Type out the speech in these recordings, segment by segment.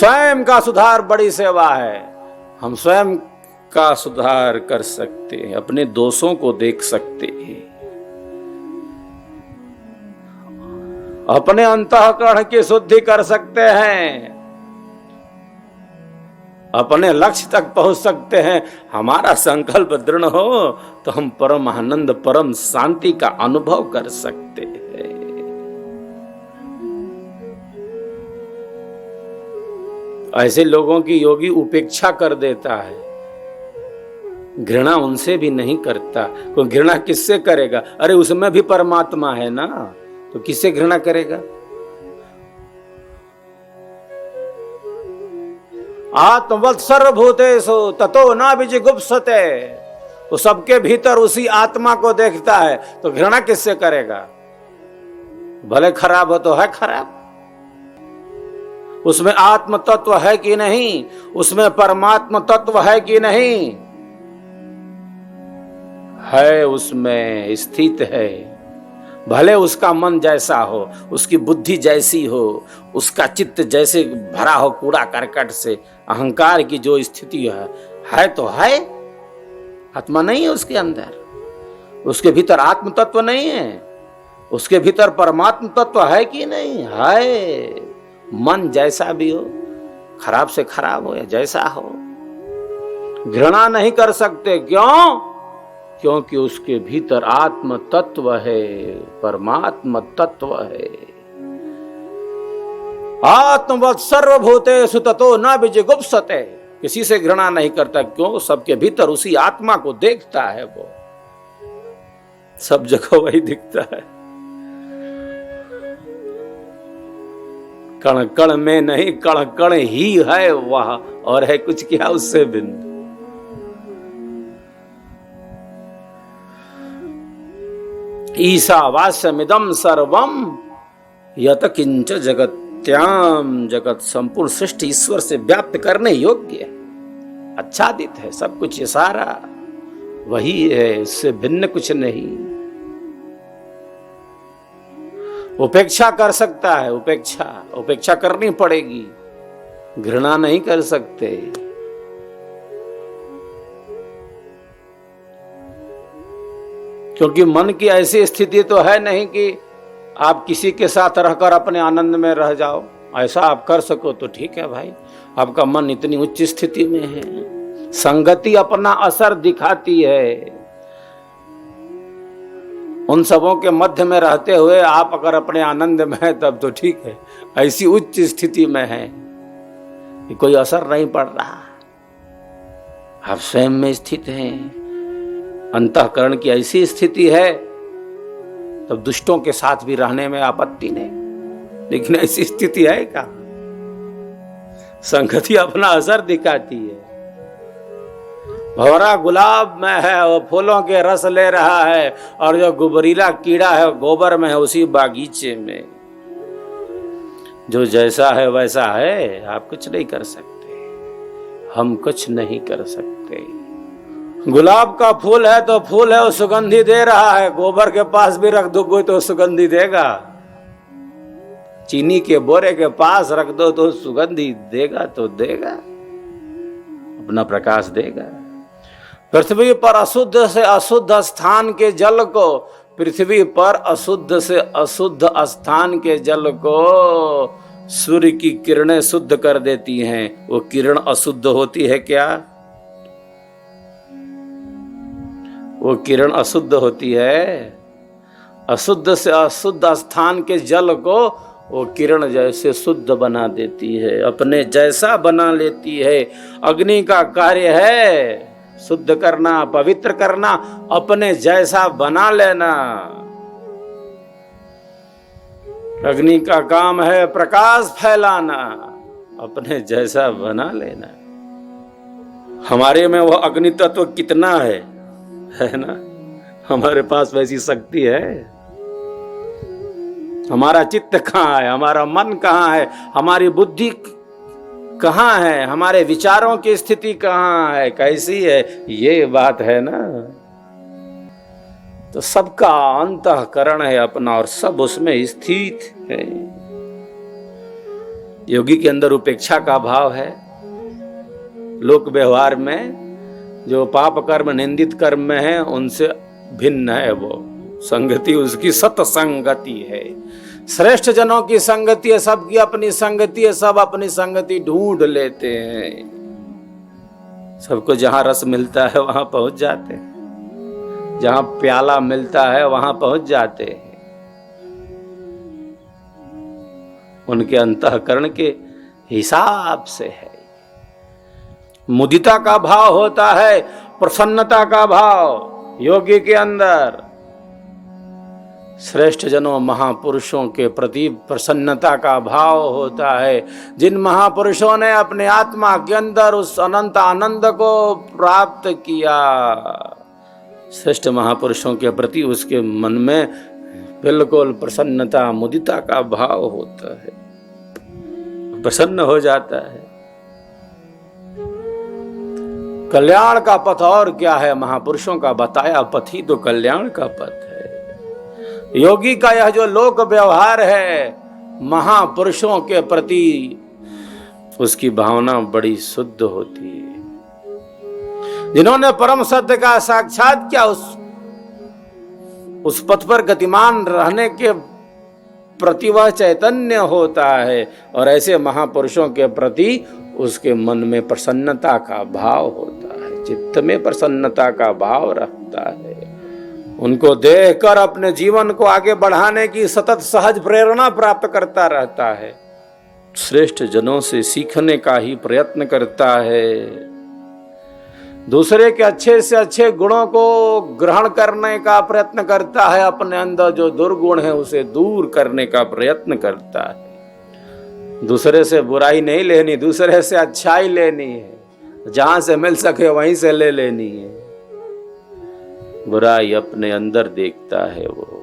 स्वयं का सुधार बड़ी सेवा है। हम स्वयं का सुधार कर सकते हैं, अपने दोषों को देख सकते हैं, अपने अंतःकरण की शुद्धि कर सकते हैं, अपने लक्ष्य तक पहुंच सकते हैं। हमारा संकल्प दृढ़ हो तो हम परम आनंद, परम शांति का अनुभव कर सकते हैं। ऐसे लोगों की योगी उपेक्षा कर देता है, घृणा उनसे भी नहीं करता। कोई घृणा किससे करेगा? अरे उसमें भी परमात्मा है ना, तो किससे घृणा करेगा? आत्मवत् सर्वभूतेषु ततो न विजिगुप्सते। वो सबके भीतर उसी आत्मा को देखता है, तो घृणा किससे करेगा? भले खराब हो तो है खराब, उसमें आत्म तत्व है कि नहीं, उसमें परमात्मा तत्व है कि नहीं, है, उसमें स्थित है। भले उसका मन जैसा हो, उसकी बुद्धि जैसी हो, उसका चित्त जैसे भरा हो कूड़ा करकट से, अहंकार की जो स्थिति है तो है, आत्मा नहीं है उसके अंदर, उसके भीतर आत्म तत्व नहीं है, उसके भीतर परमात्म तत्व है कि नहीं है। मन जैसा भी हो, खराब से खराब हो या जैसा हो, घृणा नहीं कर सकते। क्यों? क्योंकि उसके भीतर आत्म तत्व है, परमात्म तत्व है। आत्मवत् सर्वभूतेषु ततो न विजिगुप्सते। किसी से घृणा नहीं करता। क्यों? सबके भीतर उसी आत्मा को देखता है, वो सब जगह वही दिखता है। कण कण में नहीं, कण कण ही है वह, और है कुछ क्या उससे भिन्न। ईशावास्यमिदं सर्वम यत किंच जगत्याम। जगत संपूर्ण सृष्टि ईश्वर से व्याप्त करने योग्य है, आच्छादित है, सब कुछ ये सारा वही है, इससे भिन्न कुछ नहीं। उपेक्षा कर सकता है, उपेक्षा करनी पड़ेगी, घृणा नहीं कर सकते। क्योंकि मन की ऐसी स्थिति तो है नहीं कि आप किसी के साथ रहकर अपने आनंद में रह जाओ। ऐसा आप कर सको तो ठीक है भाई, आपका मन इतनी उच्च स्थिति में है। संगति अपना असर दिखाती है। उन सबों के मध्य में रहते हुए आप अगर अपने आनंद में हैं तब तो ठीक है, ऐसी उच्च स्थिति में है कि कोई असर नहीं पड़ रहा, आप स्वयं में स्थित हैं, अंतःकरण की ऐसी स्थिति है, तब दुष्टों के साथ भी रहने में आपत्ति नहीं। लेकिन ऐसी स्थिति है क्या? संगति अपना असर दिखाती है। भौरा गुलाब में है, वो फूलों के रस ले रहा है, और जो गुबरीला कीड़ा है गोबर में है, उसी बागीचे में। जो जैसा है वैसा है, आप कुछ नहीं कर सकते, हम कुछ नहीं कर सकते। गुलाब का फूल है तो फूल है, वो सुगंधी दे रहा है, गोबर के पास भी रख दो कोई तो सुगंधी देगा, चीनी के बोरे के पास रख दो तो सुगंधी देगा, तो देगा, अपना प्रकाश देगा। पृथ्वी पर अशुद्ध से अशुद्ध स्थान के जल को, पृथ्वी पर अशुद्ध से अशुद्ध स्थान के जल को सूर्य की किरणें शुद्ध कर देती हैं। वो किरण अशुद्ध होती है क्या? वो किरण अशुद्ध होती है? अशुद्ध से अशुद्ध स्थान के जल को वो किरण जैसे शुद्ध बना देती है, अपने जैसा बना लेती है। अग्नि का कार्य है शुद्ध करना, पवित्र करना, अपने जैसा बना लेना। अग्नि का काम है प्रकाश फैलाना, अपने जैसा बना लेना। हमारे में वो अग्नि तत्व कितना है ना? हमारे पास वैसी शक्ति है? हमारा चित्त कहाँ है? हमारा मन कहाँ है? हमारी बुद्धि कहाँ है? हमारे विचारों की स्थिति कहाँ है, कैसी है? ये बात है ना। तो सबका अंतःकरण है अपना, और सब उसमें स्थित है। योगी के अंदर उपेक्षा का भाव है। लोक व्यवहार में जो पाप कर्म निंदित कर्म में है उनसे भिन्न है वो। संगति उसकी सत्संगति है। श्रेष्ठ जनों की संगति है, सबकी अपनी संगति है, सब अपनी संगति ढूंढ लेते हैं। सबको जहां रस मिलता है वहां पहुंच जाते हैं, जहां प्याला मिलता है वहां पहुंच जाते हैं। उनके अंतःकरण के हिसाब से है। मुदिता का भाव होता है, प्रसन्नता का भाव योगी के अंदर। श्रेष्ठ जनों महापुरुषों के प्रति प्रसन्नता का भाव होता है। जिन महापुरुषों ने अपने आत्मा के अंदर उस अनंत आनंद को प्राप्त किया, श्रेष्ठ महापुरुषों के प्रति उसके मन में बिल्कुल प्रसन्नता मुदिता का भाव होता है, प्रसन्न हो जाता है। कल्याण का पथ और क्या है? महापुरुषों का बताया पथ ही तो कल्याण का पथ है। योगी का यह जो लोक व्यवहार है महापुरुषों के प्रति, उसकी भावना बड़ी शुद्ध होती है। जिन्होंने परम सत्य का साक्षात किया, उस पथ पर गतिमान रहने के प्रति वह चैतन्य होता है, और ऐसे महापुरुषों के प्रति उसके मन में प्रसन्नता का भाव होता है, चित्त में प्रसन्नता का भाव रखता है। उनको देखकर अपने जीवन को आगे बढ़ाने की सतत सहज प्रेरणा प्राप्त करता रहता है। श्रेष्ठ जनों से सीखने का ही प्रयत्न करता है। दूसरे के अच्छे से अच्छे गुणों को ग्रहण करने का प्रयत्न करता है, अपने अंदर जो दुर्गुण है उसे दूर करने का प्रयत्न करता है। दूसरे से बुराई नहीं लेनी, दूसरे से अच्छाई लेनी है। जहां से मिल सके वहीं से ले लेनी है। बुराई अपने अंदर देखता है, वो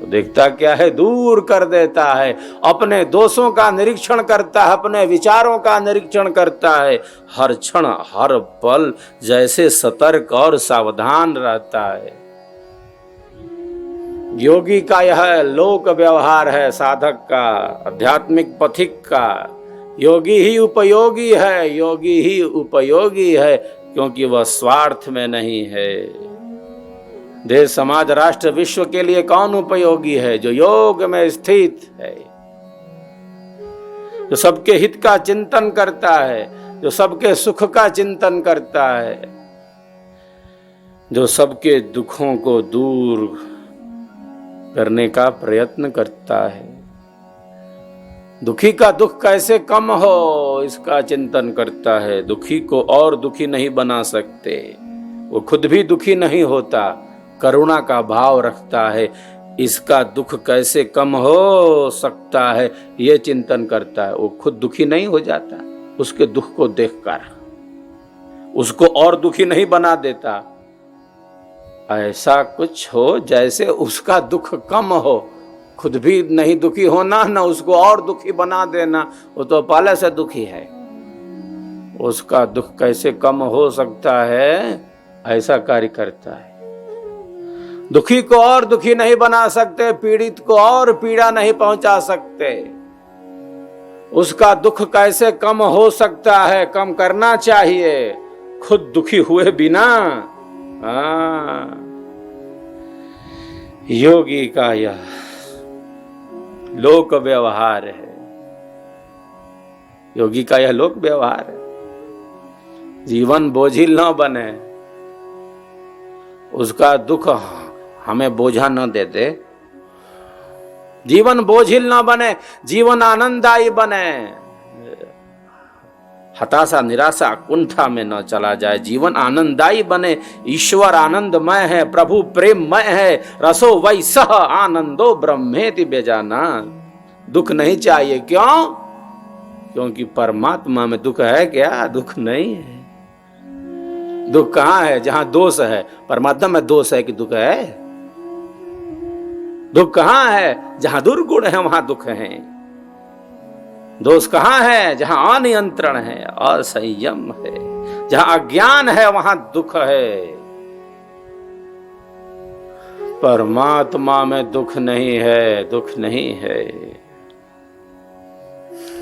देखता क्या है? दूर कर देता है। अपने दोषों का निरीक्षण करता है, अपने विचारों का निरीक्षण करता है। हर क्षण हर पल जैसे सतर्क और सावधान रहता है। योगी का यह लोक व्यवहार है, साधक का, आध्यात्मिक पथिक का। योगी ही उपयोगी है, योगी ही उपयोगी है, क्योंकि वह स्वार्थ में नहीं है। देश समाज राष्ट्र विश्व के लिए कौन उपयोगी है? जो योग में स्थित है, जो सबके हित का चिंतन करता है, जो सबके सुख का चिंतन करता है, जो सबके दुखों को दूर करने का प्रयत्न करता है। दुखी का दुख कैसे कम हो इसका चिंतन करता है। दुखी को और दुखी नहीं बना सकते, वो खुद भी दुखी नहीं होता, करुणा का भाव रखता है। इसका दुख कैसे कम हो सकता है ये चिंतन करता है। वो खुद दुखी नहीं हो जाता, उसके दुख को देखकर उसको और दुखी नहीं बना देता। ऐसा कुछ हो जैसे उसका दुख कम हो, खुद भी नहीं दुखी होना, न उसको और दुखी बना देना। वो तो पहले से दुखी है, उसका दुख कैसे कम हो सकता है, ऐसा कार्य करता है। दुखी को और दुखी नहीं बना सकते, पीड़ित को और पीड़ा नहीं पहुंचा सकते। उसका दुख कैसे कम हो सकता है, कम करना चाहिए, खुद दुखी हुए बिना। योगी का यह लोक व्यवहार है। योगी का यह लोक व्यवहार है। जीवन बोझिल न बने, उसका दुख हमें बोझा न दे दे। जीवन बोझिल न बने, जीवन आनंददायी बने। हताशा निराशा कुंठा में न चला जाए, जीवन आनंददायी बने। ईश्वर आनंदमय है, प्रभु प्रेममय है। रसो वै सह आनंदो ब्रह्मेति बेजाना। दुख नहीं चाहिए, क्यों? क्योंकि परमात्मा में दुख है क्या? दुख नहीं है। दुख कहां है? जहां दोष है। परमात्मा में दोष है कि दुख है? दुख कहां है? जहां दुर्गुण है वहां दुख है। दोष कहां है? जहां अनियंत्रण है, असंयम है। जहां अज्ञान है वहां दुख है। परमात्मा में दुख नहीं है, दुख नहीं है।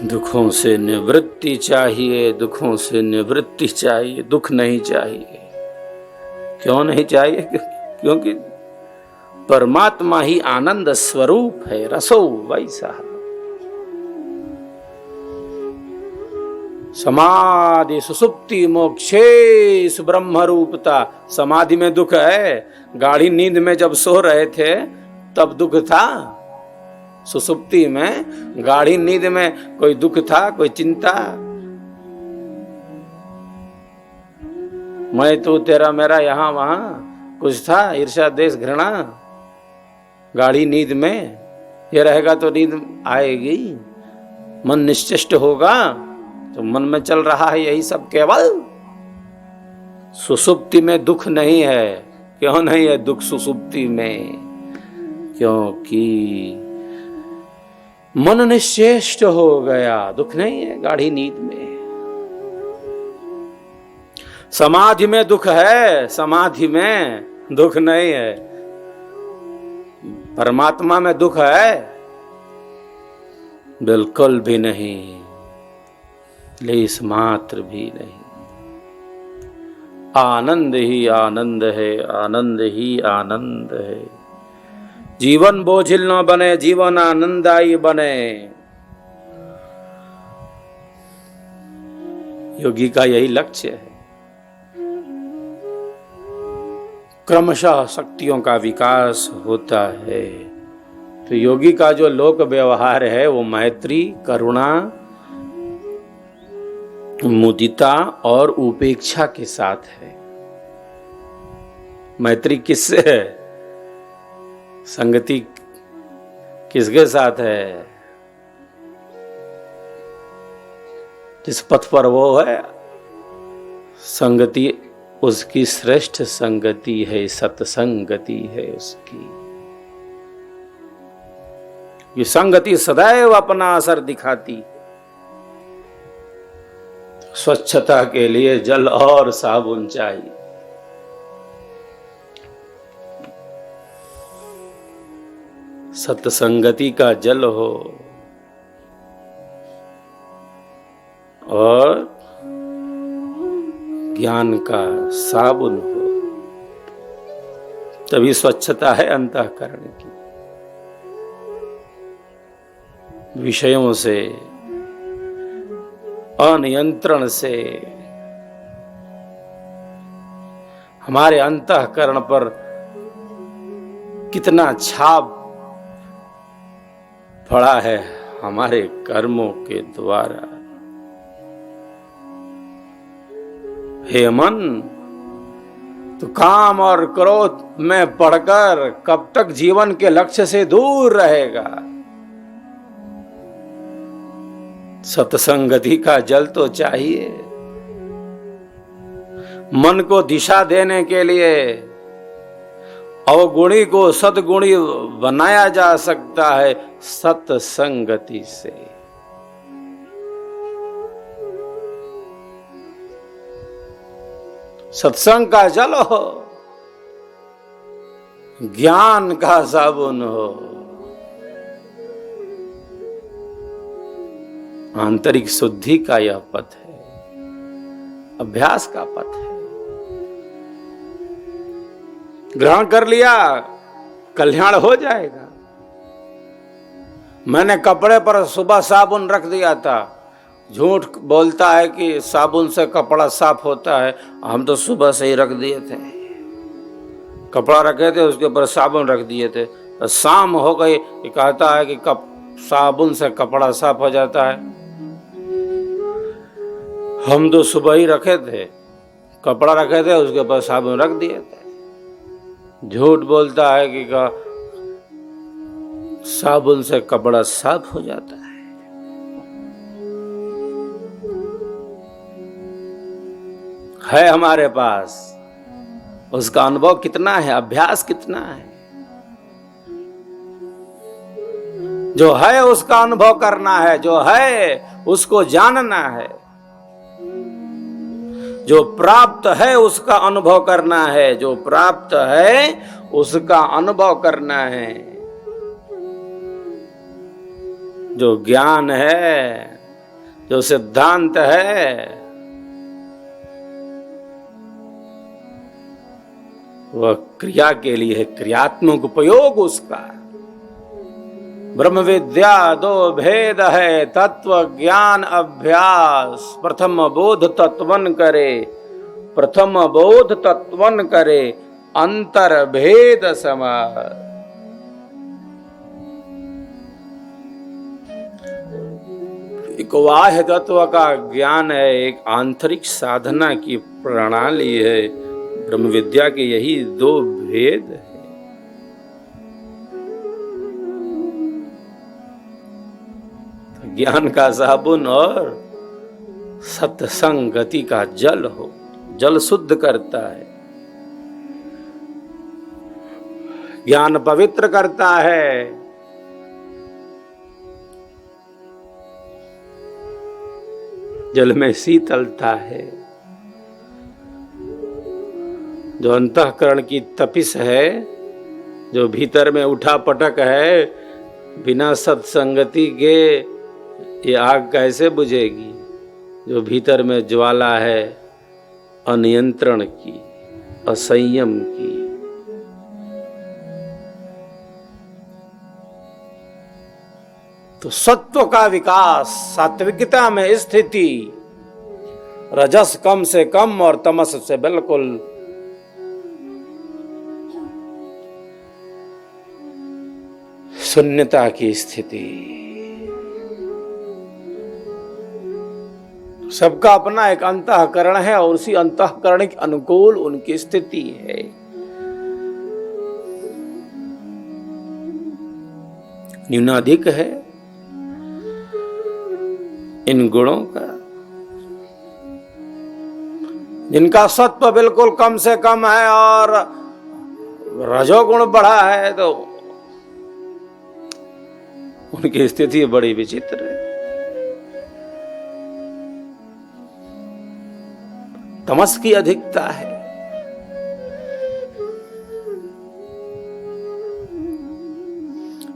दुखों से निवृत्ति चाहिए, दुखों से निवृत्ति चाहिए, दुख नहीं चाहिए। क्यों नहीं चाहिए? क्योंकि परमात्मा ही आनंद स्वरूप है, रसो वैसा। समाधि सुसुप्ति मोक्षेश ब्रह्म रूपता। समाधि में दुख है, गाढ़ी नींद में जब सो रहे थे तब दुख था। सुसुप्ति में, गाढ़ी नींद में कोई दुख था, कोई चिंता? मैं तू तेरा मेरा यहां वहां कुछ था? ईर्ष्या द्वेष घृणा? गाढ़ी नींद में ये रहेगा तो नींद आएगी, मन निश्चेष्ट होगा तो मन में चल रहा है यही सब केवल। सुसुप्ति में दुख नहीं है। क्यों नहीं है दुख सुसुप्ति में? क्योंकि मन निश्चेष्ट हो गया, दुख नहीं है गाढ़ी नींद में। समाधि में दुख है, समाधि में दुख नहीं है। परमात्मा में दुख है? बिल्कुल भी नहीं, लेस मात्र भी नहीं। आनंद ही आनंद है, आनंद ही आनंद है। जीवन बोझिल न बने, जीवन आनंदायी बने। योगी का यही लक्ष्य है। क्रमशः शक्तियों का विकास होता है। तो योगी का जो लोक व्यवहार है वो मैत्री, करुणा, मुदिता और उपेक्षा के साथ है। मैत्री किससे है? संगति किसके साथ है? जिस पथ पर वो है, संगति उसकी श्रेष्ठ संगति है, सत्संगति है उसकी। ये संगति सदैव अपना असर दिखाती। स्वच्छता के लिए जल और साबुन चाहिए। सत्संगति का जल हो और ज्ञान का साबुन हो, तभी स्वच्छता है अंतःकरण की। विषयों से, अनियंत्रण से हमारे अंतःकरण पर कितना छाप पड़ा है हमारे कर्मों के द्वारा। हे मन, तो काम और क्रोध में पड़कर कब तक जीवन के लक्ष्य से दूर रहेगा? सत्संगति का जल तो चाहिए। मन को दिशा देने के लिए अवगुणी को सद्गुणी बनाया जा सकता है सत्संगति से। सत्संग का जल हो, ज्ञान का साबुन हो, आंतरिक शुद्धि का यह पथ है, अभ्यास का पथ है। ग्रहण कर लिया, कल्याण हो जाएगा। मैंने कपड़े पर सुबह साबुन रख दिया था। झूठ बोलता है कि साबुन से कपड़ा साफ होता है। हम तो सुबह से ही रख दिए थे, कपड़ा रखे थे उसके ऊपर साबुन रख दिए थे। तो शाम हो गई, कहता है कि साबुन से कपड़ा साफ हो जाता है। हम तो सुबह ही रखे थे, कपड़ा रखे थे उसके ऊपर साबुन रख दिए थे। झूठ बोलता है कि साबुन से कपड़ा साफ हो जाता है। हमारे पास उसका अनुभव कितना है, अभ्यास कितना है। जो है उसका अनुभव करना है, जो है उसको जानना है, जो प्राप्त है उसका अनुभव करना है, जो प्राप्त है उसका अनुभव करना है। जो ज्ञान है जो सिद्धांत है वह क्रिया के लिए है, क्रियात्मक उपयोग उसका। ब्रह्म विद्या दो भेद है, तत्व ज्ञान अभ्यास। प्रथम बोध तत्वन करे, प्रथम बोध तत्वन करे, अंतर भेद समाज। एक बाह्य तत्व का ज्ञान है, एक आंतरिक साधना की प्रणाली है। ब्रह्म विद्या के यही दो भेद है। ज्ञान का साबुन और सत्संगति का जल हो, जल शुद्ध करता है, ज्ञान पवित्र करता है, जल में शीतलता है। जो अंतःकरण की तपिश है, जो भीतर में उठा पटक है, बिना सत्संगति के ये आग कैसे बुझेगी? जो भीतर में ज्वाला है अनियंत्रण की, असंयम की। तो सत्व का विकास, सात्विकता में स्थिति, रजस कम से कम और तमस से बिल्कुल शून्यता की स्थिति। सबका अपना एक अंतःकरण है और उसी अंतःकरण के अनुकूल उनकी स्थिति है। न्यूनाधिक है इन गुणों का। जिनका सत्व बिल्कुल कम से कम है और रजोगुण बढ़ा है तो उनकी स्थिति बड़ी विचित्र है। तमस की अधिकता है।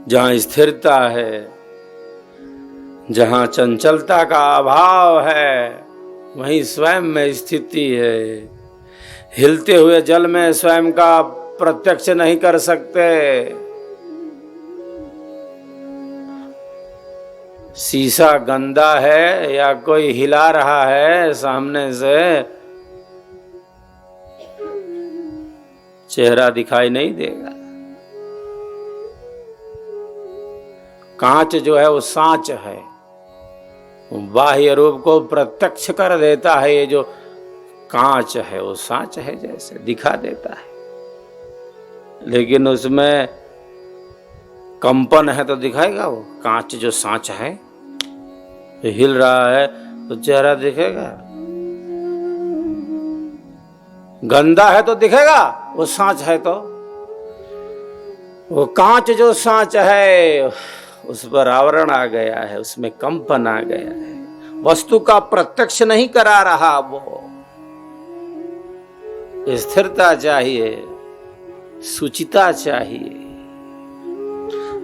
जहां स्थिरता है, जहां चंचलता का अभाव है, वहीं स्वयं में स्थिति है। हिलते हुए जल में स्वयं का प्रत्यक्ष नहीं कर सकते। शीशा गंदा है या कोई हिला रहा है सामने से, चेहरा दिखाई नहीं देगा। कांच जो है वो सांच है, बाह्य रूप को प्रत्यक्ष कर देता है। ये जो कांच है वो सांच है जैसे दिखा देता है, लेकिन उसमें कंपन है तो दिखाएगा। वो कांच जो सांच है हिल रहा है तो चेहरा दिखेगा। गंदा है तो दिखेगा, वो सांच है तो। वो कांच जो सांच है उस पर आवरण आ गया है, उसमें कंपन आ गया है, वस्तु का प्रत्यक्ष नहीं करा रहा। वो स्थिरता चाहिए, सुचिता चाहिए,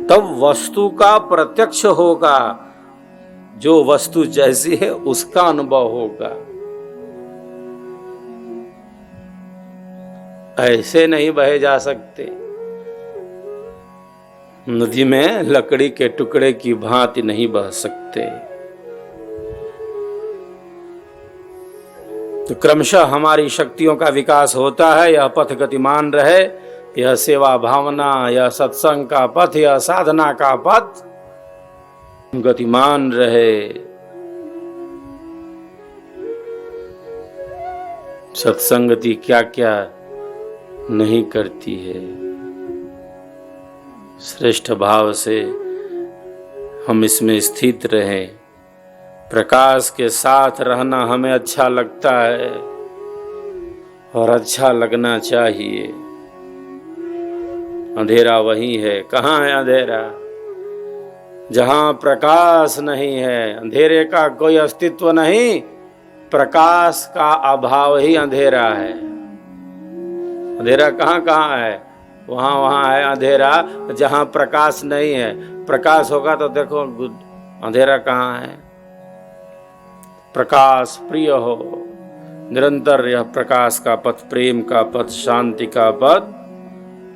तब वस्तु का प्रत्यक्ष होगा। जो वस्तु जैसी है उसका अनुभव होगा। ऐसे नहीं बहे जा सकते। नदी में लकड़ी के टुकड़े की भांति नहीं बह सकते। तो क्रमशः हमारी शक्तियों का विकास होता है। यह पथ गतिमान रहे, यह सेवा भावना, यह सत्संग का पथ, यह साधना का पथ गतिमान रहे। सत्संगति क्या क्या नहीं करती है। श्रेष्ठ भाव से हम इसमें स्थित रहें। प्रकाश के साथ रहना हमें अच्छा लगता है और अच्छा लगना चाहिए। अंधेरा वही है। कहाँ है अंधेरा? जहां प्रकाश नहीं है, अंधेरे का कोई अस्तित्व नहीं। प्रकाश का अभाव ही अंधेरा है। अंधेरा कहाँ कहाँ है? वहां वहां है अंधेरा जहां प्रकाश नहीं है। प्रकाश होगा तो देखो अंधेरा कहाँ है। प्रकाश प्रिय हो। निरंतर यह प्रकाश का पथ, प्रेम का पथ, शांति का पथ,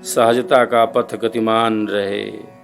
सहजता का पथ गतिमान रहे।